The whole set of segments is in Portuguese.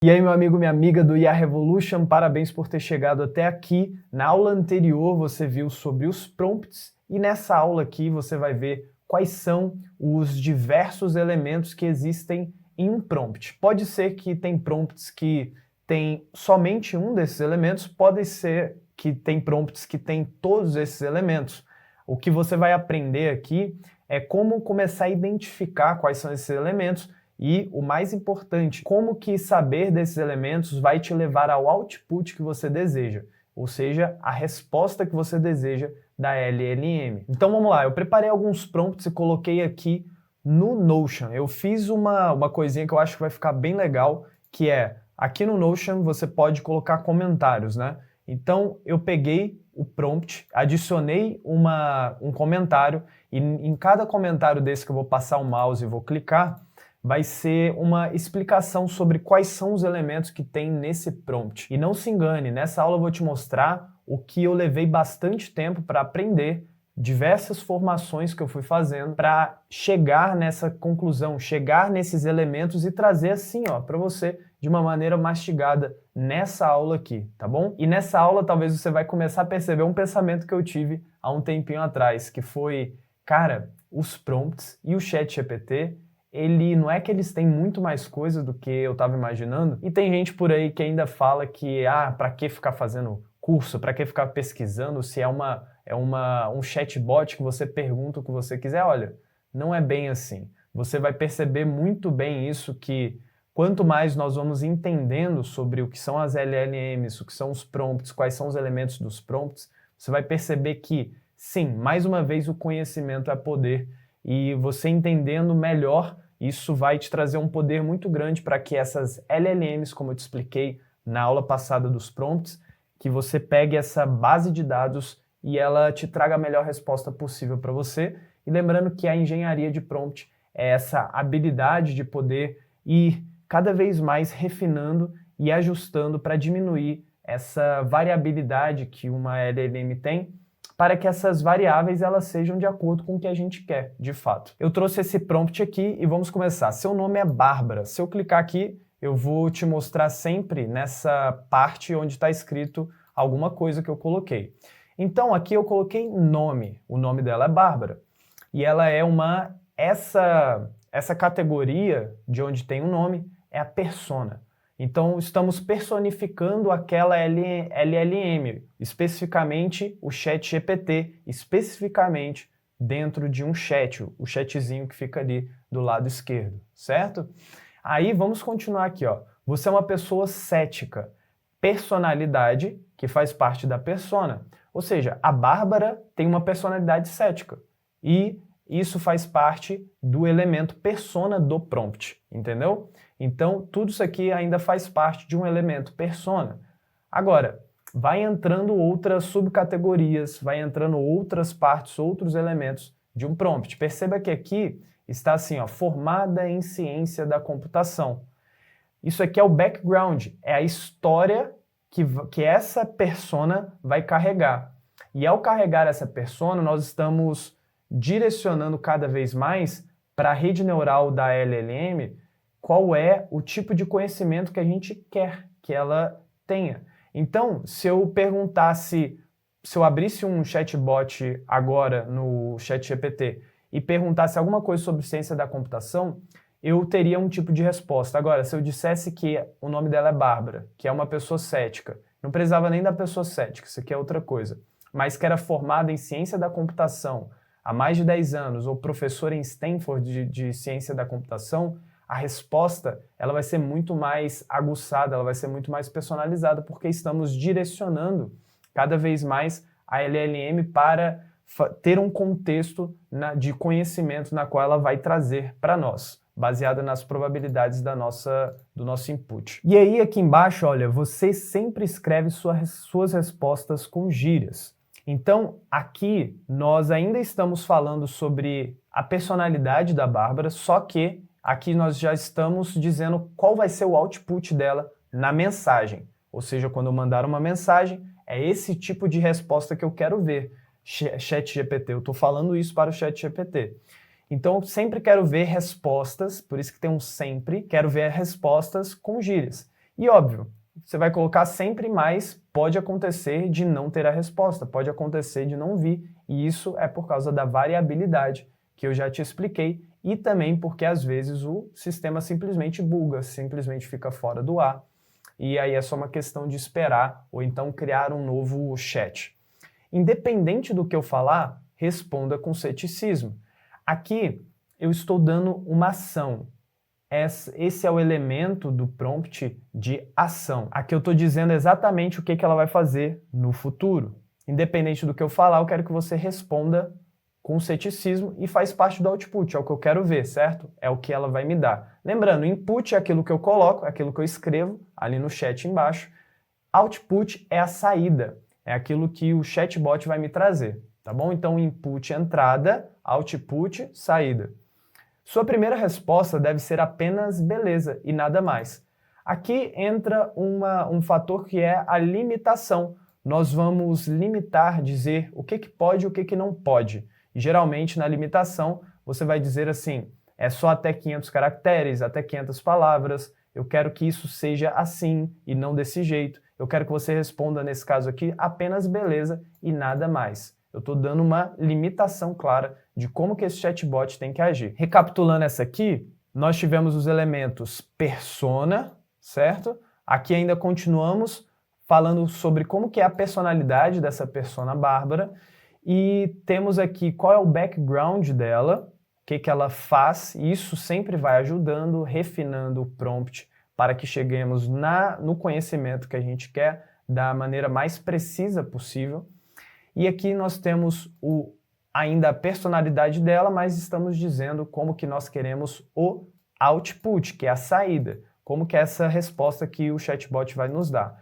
E aí, meu amigo, minha amiga do IA Revolution, parabéns por ter chegado até aqui. Na aula anterior você viu sobre os prompts e nessa aula aqui você vai ver quais são os diversos elementos que existem em um prompt. Pode ser que tem prompts que tem somente um desses elementos, pode ser que tem prompts que tem todos esses elementos. O que você vai aprender aqui é como começar a identificar quais são esses elementos e, o mais importante, como que saber desses elementos vai te levar ao output que você deseja, ou seja, a resposta que você deseja da LLM. Então vamos lá, eu preparei alguns prompts e coloquei aqui no Notion. Eu fiz uma coisinha que eu acho que vai ficar bem legal, que é, aqui no Notion você pode colocar comentários, né? Então eu peguei o prompt, adicionei um comentário e em cada comentário desse que eu vou passar o mouse e vou clicar, vai ser uma explicação sobre quais são os elementos que tem nesse prompt. E não se engane, nessa aula eu vou te mostrar o que eu levei bastante tempo para aprender, diversas formações que eu fui fazendo para chegar nessa conclusão, chegar nesses elementos e trazer assim, ó, para você de uma maneira mastigada nessa aula aqui, tá bom? E nessa aula talvez você vai começar a perceber um pensamento que eu tive há um tempinho atrás, que foi, cara, os prompts e o ChatGPT, ele não é que eles têm muito mais coisa do que eu estava imaginando, e tem gente por aí que ainda fala que, para que ficar fazendo curso, para que ficar pesquisando, se é um chatbot que você pergunta o que você quiser. Olha, não é bem assim. Você vai perceber muito bem isso, que quanto mais nós vamos entendendo sobre o que são as LLMs, o que são os prompts, quais são os elementos dos prompts, você vai perceber que, sim, mais uma vez o conhecimento é poder, e você entendendo melhor, isso vai te trazer um poder muito grande para que essas LLMs, como eu te expliquei na aula passada dos prompts, que você pegue essa base de dados e ela te traga a melhor resposta possível para você. E lembrando que a engenharia de prompt é essa habilidade de poder ir cada vez mais refinando e ajustando para diminuir essa variabilidade que uma LLM tem, para que essas variáveis elas sejam de acordo com o que a gente quer, de fato. Eu trouxe esse prompt aqui e vamos começar. Seu nome é Bárbara. Se eu clicar aqui, eu vou te mostrar sempre nessa parte onde está escrito alguma coisa que eu coloquei. Então aqui eu coloquei nome. O nome dela é Bárbara. E ela é essa categoria de onde tem o nome é a persona. Então, estamos personificando aquela LLM, especificamente o ChatGPT, especificamente dentro de um chat, o chatzinho que fica ali do lado esquerdo, certo? Aí, vamos continuar aqui, ó. Você é uma pessoa cética. Personalidade, que faz parte da persona. Ou seja, a Bárbara tem uma personalidade cética. E isso faz parte do elemento persona do prompt, entendeu? Então, tudo isso aqui ainda faz parte de um elemento persona. Agora, vai entrando outras subcategorias, vai entrando outras partes, outros elementos de um prompt. Perceba que aqui está assim, ó, formada em ciência da computação. Isso aqui é o background, é a história que essa persona vai carregar. E ao carregar essa persona, nós estamos direcionando cada vez mais para a rede neural da LLM qual é o tipo de conhecimento que a gente quer que ela tenha. Então, se eu abrisse um chatbot agora no ChatGPT e perguntasse alguma coisa sobre ciência da computação, eu teria um tipo de resposta. Agora, se eu dissesse que o nome dela é Bárbara, que é uma pessoa cética, não precisava nem da pessoa cética, isso aqui é outra coisa, mas que era formada em ciência da computação há mais de 10 anos, ou professora em Stanford de ciência da computação, a resposta ela vai ser muito mais aguçada, ela vai ser muito mais personalizada, porque estamos direcionando cada vez mais a LLM para ter um contexto de conhecimento na qual ela vai trazer para nós, baseada nas probabilidades do nosso input. E aí aqui embaixo, olha, você sempre escreve suas respostas com gírias. Então, aqui nós ainda estamos falando sobre a personalidade da Bárbara, só que aqui nós já estamos dizendo qual vai ser o output dela na mensagem. Ou seja, quando eu mandar uma mensagem, é esse tipo de resposta que eu quero ver. ChatGPT, eu estou falando isso para o ChatGPT. Então, eu sempre quero ver respostas, por isso que tem um sempre, quero ver respostas com gírias. E óbvio, você vai colocar sempre mais, pode acontecer de não ter a resposta, pode acontecer de não vir, e isso é por causa da variabilidade que eu já te expliquei, e também porque às vezes o sistema simplesmente buga, simplesmente fica fora do ar, e aí é só uma questão de esperar ou então criar um novo chat. Independente do que eu falar, responda com ceticismo. Aqui eu estou dando uma ação. Esse é o elemento do prompt de ação. Aqui eu estou dizendo exatamente o que ela vai fazer no futuro. Independente do que eu falar, eu quero que você responda com ceticismo e faz parte do output, é o que eu quero ver, certo? É o que ela vai me dar. Lembrando, input é aquilo que eu coloco, é aquilo que eu escrevo ali no chat embaixo. Output é a saída, é aquilo que o chatbot vai me trazer, tá bom? Então, input, entrada, output, saída. Sua primeira resposta deve ser apenas beleza e nada mais. Aqui entra um fator que é a limitação. Nós vamos limitar, dizer o que pode e o que não pode. E, geralmente, na limitação, você vai dizer assim, é só até 500 caracteres, até 500 palavras, eu quero que isso seja assim e não desse jeito. Eu quero que você responda, nesse caso aqui, apenas beleza e nada mais. Eu estou dando uma limitação clara de como que esse chatbot tem que agir. Recapitulando essa aqui, nós tivemos os elementos persona, certo? Aqui ainda continuamos falando sobre como que é a personalidade dessa persona Bárbara e temos aqui qual é o background dela, o que ela faz, e isso sempre vai ajudando, refinando o prompt para que cheguemos no conhecimento que a gente quer da maneira mais precisa possível. E aqui nós temos ainda a personalidade dela, mas estamos dizendo como que nós queremos o output, que é a saída, como que é essa resposta que o chatbot vai nos dar.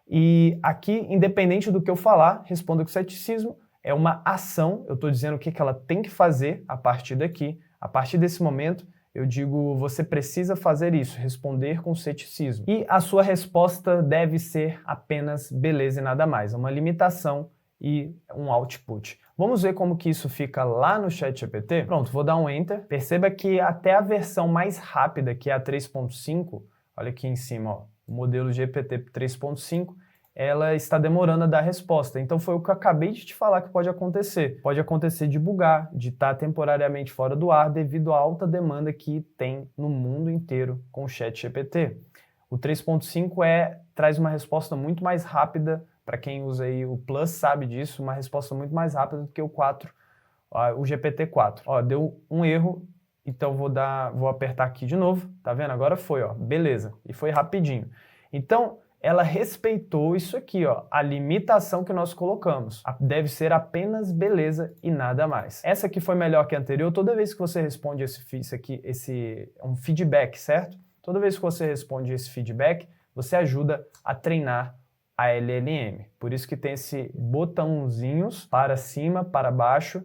E aqui, independente do que eu falar, responda com ceticismo, é uma ação, eu estou dizendo o que ela tem que fazer a partir daqui. A partir desse momento, eu digo, você precisa fazer isso, responder com ceticismo. E a sua resposta deve ser apenas beleza e nada mais, uma limitação e um output. Vamos ver como que isso fica lá no ChatGPT? Pronto, vou dar um Enter. Perceba que até a versão mais rápida, que é a 3.5, olha aqui em cima, ó, o modelo GPT 3.5, ela está demorando a dar resposta. Então foi o que eu acabei de te falar que pode acontecer. Pode acontecer de bugar, de estar temporariamente fora do ar devido à alta demanda que tem no mundo inteiro com o ChatGPT. O 3.5 traz uma resposta muito mais rápida. Para quem usa aí o Plus sabe disso, uma resposta muito mais rápida do que o 4, o GPT-4. Ó, deu um erro, então vou apertar aqui de novo, tá vendo? Agora foi, ó, beleza, e foi rapidinho. Então, ela respeitou isso aqui, ó, a limitação que nós colocamos. Deve ser apenas beleza e nada mais. Essa aqui foi melhor que a anterior. Toda vez que você responde um feedback, certo? Toda vez que você responde esse feedback, você ajuda a treinar a LLM. Por isso que tem esse botãozinhos para cima, para baixo,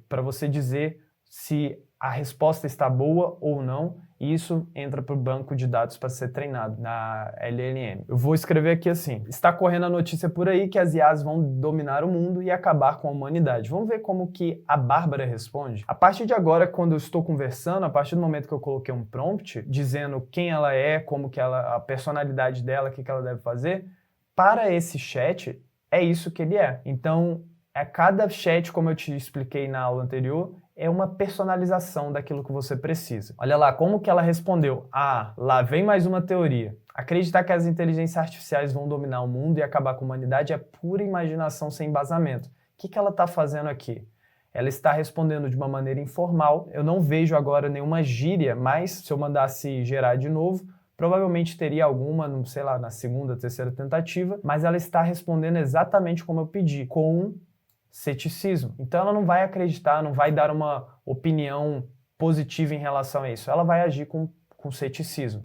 para você dizer se a resposta está boa ou não, e isso entra para o banco de dados para ser treinado na LLM. Eu vou escrever aqui assim, está correndo a notícia por aí que as IAs vão dominar o mundo e acabar com a humanidade. Vamos ver como que a Bárbara responde? A partir de agora, quando eu estou conversando, a partir do momento que eu coloquei um prompt, dizendo quem ela é, como que a personalidade dela, o que ela deve fazer, para esse chat, é isso que ele é. Então, cada chat, como eu te expliquei na aula anterior, é uma personalização daquilo que você precisa. Olha lá, como que ela respondeu? Ah, lá vem mais uma teoria. Acreditar que as inteligências artificiais vão dominar o mundo e acabar com a humanidade é pura imaginação sem embasamento. O que ela está fazendo aqui? Ela está respondendo de uma maneira informal. Eu não vejo agora nenhuma gíria, mas se eu mandasse gerar de novo, provavelmente teria alguma, sei lá, na segunda, terceira tentativa, mas ela está respondendo exatamente como eu pedi, com ceticismo. Então ela não vai acreditar, não vai dar uma opinião positiva em relação a isso. Ela vai agir com ceticismo.